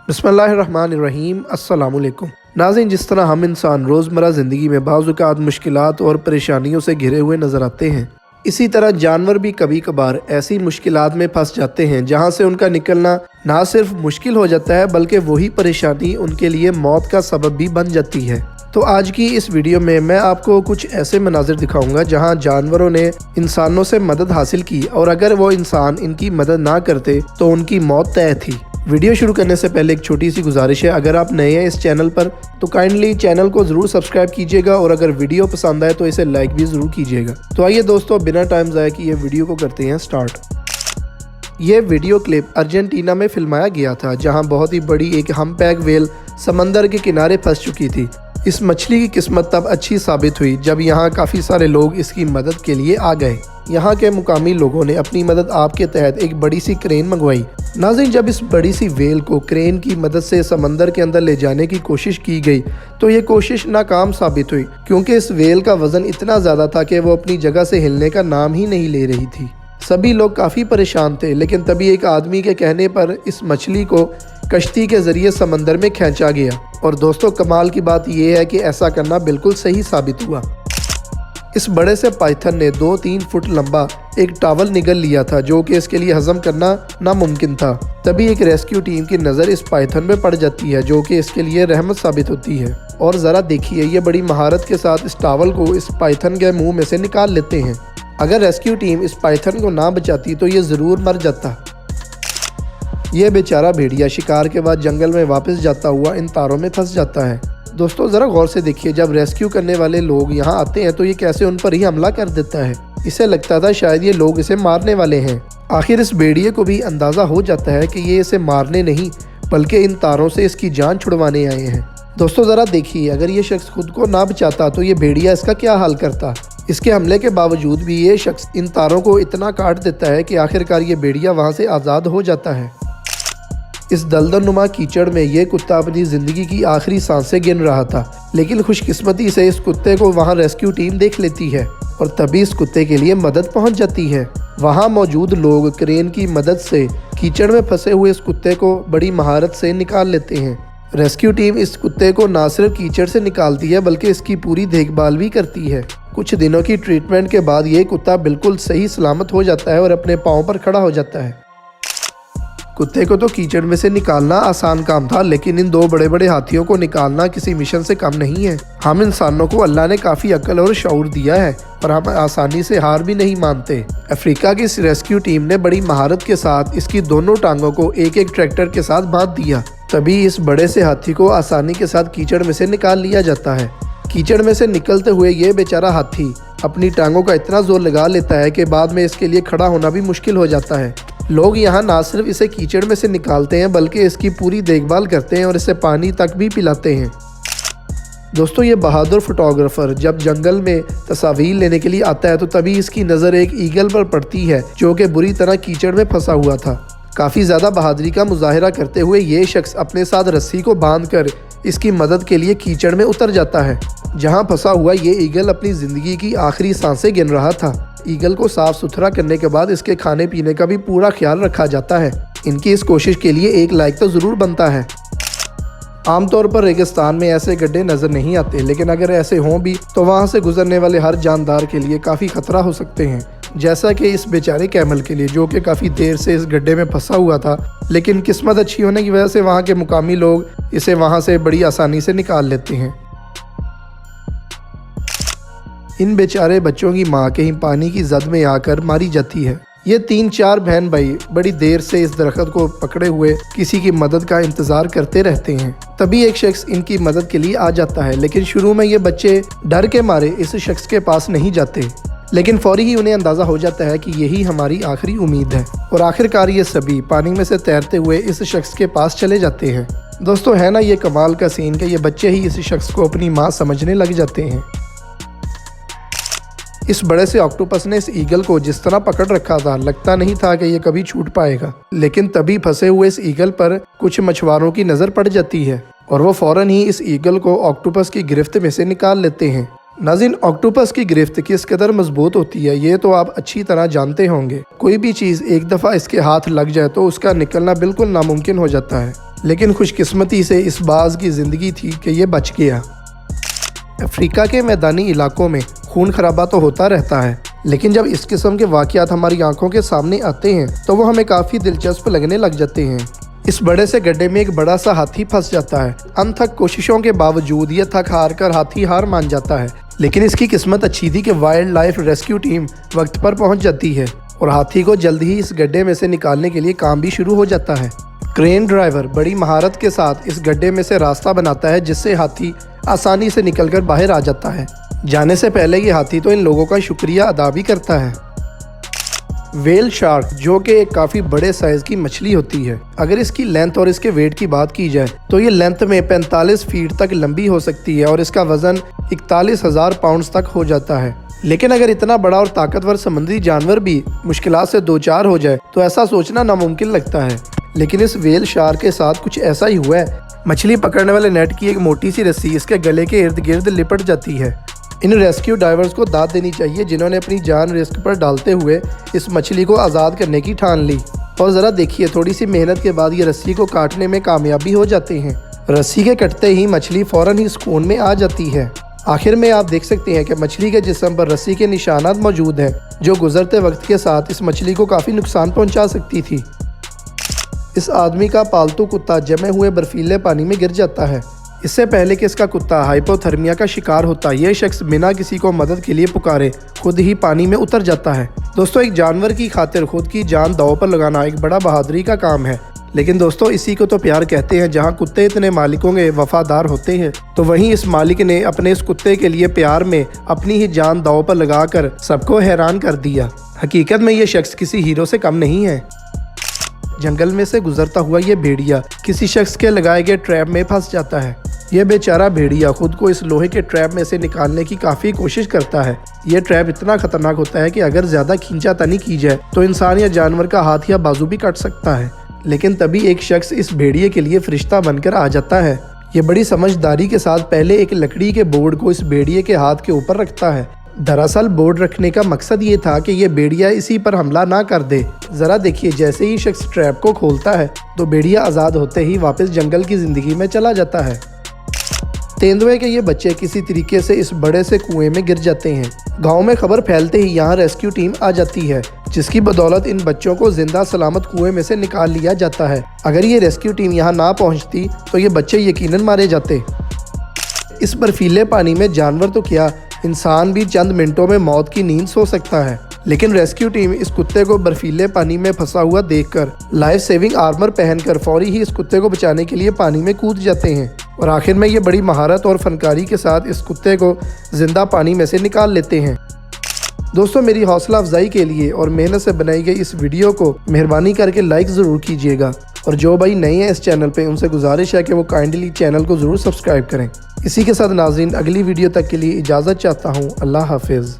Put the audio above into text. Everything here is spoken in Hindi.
बिस्मिल्लाहिर्रहमानिर्रहीम। अस्सलामुअलैकुम नाज़रीन, जिस तरह हम इंसान रोज़मर्रा ज़िंदगी में बाज़ औक़ात मुश्किलात और परेशानियों से घिरे हुए नज़र आते हैं, इसी तरह जानवर भी कभी कभार ऐसी मुश्किलात में फंस जाते हैं जहां से उनका निकलना ना सिर्फ मुश्किल हो जाता है बल्कि वही परेशानी उनके लिए मौत का सबब भी बन जाती है। तो आज की इस वीडियो में मैं आपको कुछ ऐसे मनाज़िर दिखाऊंगा जहां जानवरों ने इंसानों से मदद हासिल की और अगर वो इंसान इनकी मदद ना करते तो उनकी मौत तय थी। वीडियो शुरू करने से पहले एक छोटी सी गुजारिश है, अगर आप नए हैं इस चैनल पर तो काइंडली चैनल को ज़रूर सब्सक्राइब कीजिएगा और अगर वीडियो पसंद आए तो इसे लाइक भी ज़रूर कीजिएगा। तो आइए दोस्तों, बिना टाइम ज़ाया किए वीडियो को करते हैं स्टार्ट। ये वीडियो क्लिप अर्जेंटीना में फिल्माया गया था जहां बहुत ही बड़ी एक हम्पबैक व्हेल समंदर के किनारे फंस चुकी थी। इस मछली की किस्मत तब अच्छी साबित हुई जब यहाँ काफ़ी सारे लोग इसकी मदद के लिए आ गए। यहाँ के मुकामी लोगों ने अपनी मदद आप के तहत एक बड़ी सी क्रेन मंगवाई। नाज़रीन, जब इस बड़ी सी व्हेल को क्रेन की मदद से समंदर के अंदर ले जाने की कोशिश की गई तो ये कोशिश नाकाम साबित हुई क्योंकि इस व्हेल का वज़न इतना ज़्यादा था कि वो अपनी जगह से हिलने का नाम ही नहीं ले रही थी। सभी लोग काफ़ी परेशान थे, लेकिन तभी एक आदमी के कहने पर इस मछली को कश्ती के ज़रिए समंदर में खींचा गया। और दोस्तों, कमाल की बात यह है कि ऐसा करना बिल्कुल सही साबित हुआ। इस बड़े से पाइथन ने 2-3 फुट लंबा एक टावल निगल लिया था जो कि इसके लिए हजम करना नामुमकिन था। तभी एक रेस्क्यू टीम की नज़र इस पाइथन में पड़ जाती है जो कि इसके लिए रहमत साबित होती है। और ज़रा देखिए, ये बड़ी महारत के साथ इस टावल को इस पाइथन के मुंह में से निकाल लेते हैं। अगर रेस्क्यू टीम इस पाइथन को ना बचाती तो ये ज़रूर मर जाता। ये बेचारा भेड़िया शिकार के बाद जंगल में वापस जाता हुआ इन तारों में फंस जाता है। दोस्तों, ज़रा गौर से देखिए, जब रेस्क्यू करने वाले लोग यहाँ आते हैं तो ये कैसे उन पर ही हमला कर देता है। इसे लगता था शायद ये लोग इसे मारने वाले हैं। आखिर इस भेड़िए को भी अंदाज़ा हो जाता है कि ये इसे मारने नहीं बल्कि इन तारों से इसकी जान छुड़वाने आए हैं। दोस्तों, ज़रा देखिए, अगर ये शख्स खुद को ना बचाता तो ये भेड़िया इसका क्या हाल करता। इसके हमले के बावजूद भी ये शख्स इन तारों को इतना काट देता है कि आखिरकार ये भेड़िया वहाँ से आज़ाद हो जाता है। इस दलदलनुमा कीचड़ में ये कुत्ता अपनी ज़िंदगी की आखिरी सांसें गिन रहा था, लेकिन खुशकिस्मती से इस कुत्ते को वहाँ रेस्क्यू टीम देख लेती है और तभी इस कुत्ते के लिए मदद पहुँच जाती है। वहाँ मौजूद लोग क्रेन की मदद से कीचड़ में फंसे हुए इस कुत्ते को बड़ी महारत से निकाल लेते हैं। रेस्क्यू टीम इस कुत्ते को न सिर्फ कीचड़ से निकालती है बल्कि इसकी पूरी देखभाल भी करती है। कुछ दिनों की ट्रीटमेंट के बाद ये कुत्ता बिल्कुल सही सलामत हो जाता है और अपने पाँव पर खड़ा हो जाता है। कुत्ते को तो कीचड़ में से निकालना आसान काम था, लेकिन इन 2 बड़े बड़े हाथियों को निकालना किसी मिशन से कम नहीं है। हम इंसानों को अल्लाह ने काफ़ी अक्ल और शऊर दिया है और हम आसानी से हार भी नहीं मानते। अफ्रीका की इस रेस्क्यू टीम ने बड़ी महारत के साथ इसकी दोनों टांगों को एक ट्रैक्टर के साथ बांध दिया। तभी इस बड़े से हाथी को आसानी के साथ कीचड़ में से निकाल लिया जाता है। कीचड़ में से निकलते हुए ये बेचारा हाथी अपनी टांगों का इतना जोर लगा लेता है कि बाद में इसके लिए खड़ा होना भी मुश्किल हो जाता है। लोग यहाँ ना सिर्फ इसे कीचड़ में से निकालते हैं बल्कि इसकी पूरी देखभाल करते हैं और इसे पानी तक भी पिलाते हैं। दोस्तों, ये बहादुर फोटोग्राफर जब जंगल में तस्वीर लेने के लिए आता है तो तभी इसकी नज़र एक ईगल पर पड़ती है जो कि बुरी तरह कीचड़ में फंसा हुआ था। काफ़ी ज़्यादा बहादुरी का मुजाहिरा करते हुए ये शख्स अपने साथ रस्सी को बांधकर इसकी मदद के लिए कीचड़ में उतर जाता है। जहाँ फंसा हुआ ये ईगल अपनी ज़िंदगी की आखिरी सांसें गिन रहा था। ईगल को साफ सुथरा करने के बाद इसके खाने पीने का भी पूरा ख्याल रखा जाता है। इनकी इस कोशिश के लिए एक लाइक तो ज़रूर बनता है। आमतौर पर रेगिस्तान में ऐसे गड्ढे नज़र नहीं आते, लेकिन अगर ऐसे हों भी तो वहाँ से गुजरने वाले हर जानदार के लिए काफ़ी ख़तरा हो सकते हैं, जैसा कि इस बेचारे कैमल के लिए जो कि काफ़ी देर से इस गड्ढे में फंसा हुआ था, लेकिन किस्मत अच्छी होने की वजह से वहाँ के मुकामी लोग इसे वहाँ से बड़ी आसानी से निकाल लेते हैं। इन बेचारे बच्चों की माँ कहीं पानी की जद में आकर मारी जाती है। ये 3-4 बहन भाई बड़ी देर से इस दरख्त को पकड़े हुए किसी की मदद का इंतज़ार करते रहते हैं। तभी एक शख्स इनकी मदद के लिए आ जाता है, लेकिन शुरू में ये बच्चे डर के मारे इस शख्स के पास नहीं जाते, लेकिन फौरी ही उन्हें अंदाज़ा हो जाता है कि यही हमारी आखिरी उम्मीद है और आखिरकार ये सभी पानी में से तैरते हुए इस शख्स के पास चले जाते हैं। दोस्तों, है ना ये कमाल का सीन कि ये बच्चे ही इस शख्स को अपनी माँ समझने लग जाते हैं। इस बड़े से ऑक्टोपस ने इस ईगल को जिस तरह पकड़ रखा था, लगता नहीं था कि ये कभी छूट पाएगा, लेकिन तभी फंसे हुए इस ईगल पर कुछ मछुआरों की नज़र पड़ जाती है और वो फौरन ही इस ईगल को ऑक्टोपस की गिरफ्त में से निकाल लेते हैं। नाज़रीन, ऑक्टोपस की गिरफ्त किस कदर मजबूत होती है ये तो आप अच्छी तरह जानते होंगे। कोई भी चीज़ एक दफ़ा इसके हाथ लग जाए तो उसका निकलना बिल्कुल नामुमकिन हो जाता है। लेकिन खुशकिस्मती से इस बाज की ज़िंदगी थी कि ये बच गया। अफ्रीका के मैदानी इलाकों में खून खराबा तो होता रहता है, लेकिन जब इस किस्म के वाक़यात हमारी आंखों के सामने आते हैं तो वो हमें काफ़ी दिलचस्प लगने लग जाते हैं। इस बड़े से गड्ढे में एक बड़ा सा हाथी फंस जाता है। अनथक कोशिशों के बावजूद ये थक हार कर हाथी हार मान जाता है, लेकिन इसकी किस्मत अच्छी थी कि वाइल्ड लाइफ रेस्क्यू टीम वक्त पर पहुंच जाती है और हाथी को जल्द ही इस गड्ढे में से निकालने के लिए काम भी शुरू हो जाता है। क्रेन ड्राइवर बड़ी महारत के साथ इस गड्ढे में से रास्ता बनाता है, जिससे हाथी आसानी से निकलकर बाहर आ जाता है। जाने से पहले ये हाथी तो इन लोगों का शुक्रिया अदा भी करता है। वेल शार्क, जो कि एक काफ़ी बड़े साइज़ की मछली होती है, अगर इसकी लेंथ और इसके वेट की बात की जाए तो ये लेंथ में 45 फीट तक लंबी हो सकती है और इसका वज़न 41,000 पाउंड तक हो जाता है। लेकिन अगर इतना बड़ा और ताकतवर समुद्री जानवर भी मुश्किलात से दो चार हो जाए तो ऐसा सोचना नामुमकिन लगता है, लेकिन इस वेल शार्क के साथ कुछ ऐसा ही हुआ है। मछली पकड़ने वाले नेट की एक मोटी सी रस्सी इसके गले के इर्द गिर्द लिपट जाती है। इन रेस्क्यू डाइवर्स को दाद देनी चाहिए जिन्होंने अपनी जान रिस्क पर डालते हुए इस मछली को आज़ाद करने की ठान ली। और ज़रा देखिए, थोड़ी सी मेहनत के बाद ये रस्सी को काटने में कामयाबी हो जाते हैं। रस्सी के कटते ही मछली फ़ौरन ही सुकून में आ जाती है। आखिर में आप देख सकते हैं कि मछली के जिस्म पर रस्सी के निशानात मौजूद हैं, जो गुजरते वक्त के साथ इस मछली को काफ़ी नुकसान पहुँचा सकती थी। इस आदमी का पालतू कुत्ता जमे हुए बर्फीले पानी में गिर जाता है। इससे पहले कि इसका कुत्ता हाइपोथर्मिया का शिकार होता, यह शख्स बिना किसी को मदद के लिए पुकारे खुद ही पानी में उतर जाता है। दोस्तों, एक जानवर की खातिर खुद की जान दांव पर लगाना एक बड़ा बहादुरी का काम है, लेकिन दोस्तों इसी को तो प्यार कहते हैं। जहां कुत्ते इतने मालिकों के वफादार होते हैं, तो वहीं इस मालिक ने अपने इस कुत्ते के लिए प्यार में अपनी ही जान दांव पर लगाकर सबको हैरान कर दिया। हकीकत में ये शख्स किसी हीरो से कम नहीं है। जंगल में से गुजरता हुआ ये भेड़िया किसी शख्स के लगाए गए ट्रैप में फंस जाता है। यह बेचारा भेड़िया खुद को इस लोहे के ट्रैप में से निकालने की काफ़ी कोशिश करता है। यह ट्रैप इतना खतरनाक होता है कि अगर ज़्यादा खींचातानी की जाए तो इंसान या जानवर का हाथ या बाजू भी कट सकता है। लेकिन तभी एक शख्स इस भेड़िए के लिए फरिश्ता बनकर आ जाता है। ये बड़ी समझदारी के साथ पहले एक लकड़ी के बोर्ड को इस भेड़िए के हाथ के ऊपर रखता है। दरअसल बोर्ड रखने का मकसद ये था कि ये भेड़िया इसी पर हमला ना कर दे। ज़रा देखिए, जैसे ही शख्स ट्रैप को खोलता है तो भेड़िया आज़ाद होते ही वापस जंगल की ज़िंदगी में चला जाता है। तेंदुए के ये बच्चे किसी तरीके से इस बड़े से कुएं में गिर जाते हैं। गांव में खबर फैलते ही यहाँ रेस्क्यू टीम आ जाती है, जिसकी बदौलत इन बच्चों को जिंदा सलामत कुएं में से निकाल लिया जाता है। अगर ये रेस्क्यू टीम यहाँ ना पहुँचती तो ये बच्चे यकीनन मारे जाते। इस बर्फीले पानी में जानवर तो क्या, इंसान भी चंद मिनटों में मौत की नींद सो सकता है, लेकिन रेस्क्यू टीम इस कुत्ते को बर्फीले पानी में फंसा हुआ देखकर लाइफ सेविंग आर्मर पहनकर फौरी ही इस कुत्ते को बचाने के लिए पानी में कूद जाते हैं और आखिर में ये बड़ी महारत और फनकारी के साथ इस कुत्ते को जिंदा पानी में से निकाल लेते हैं। दोस्तों, मेरी हौसला अफजाई के लिए और मेहनत से बनाई गई इस वीडियो को मेहरबानी करके लाइक ज़रूर कीजिएगा और जो भाई नए हैं इस चैनल पे उनसे गुजारिश है कि वो काइंडली चैनल को ज़रूर सब्सक्राइब करें। इसी के साथ नाज़रीन, अगली वीडियो तक के लिए इजाज़त चाहता हूँ। अल्लाह हाफिज़।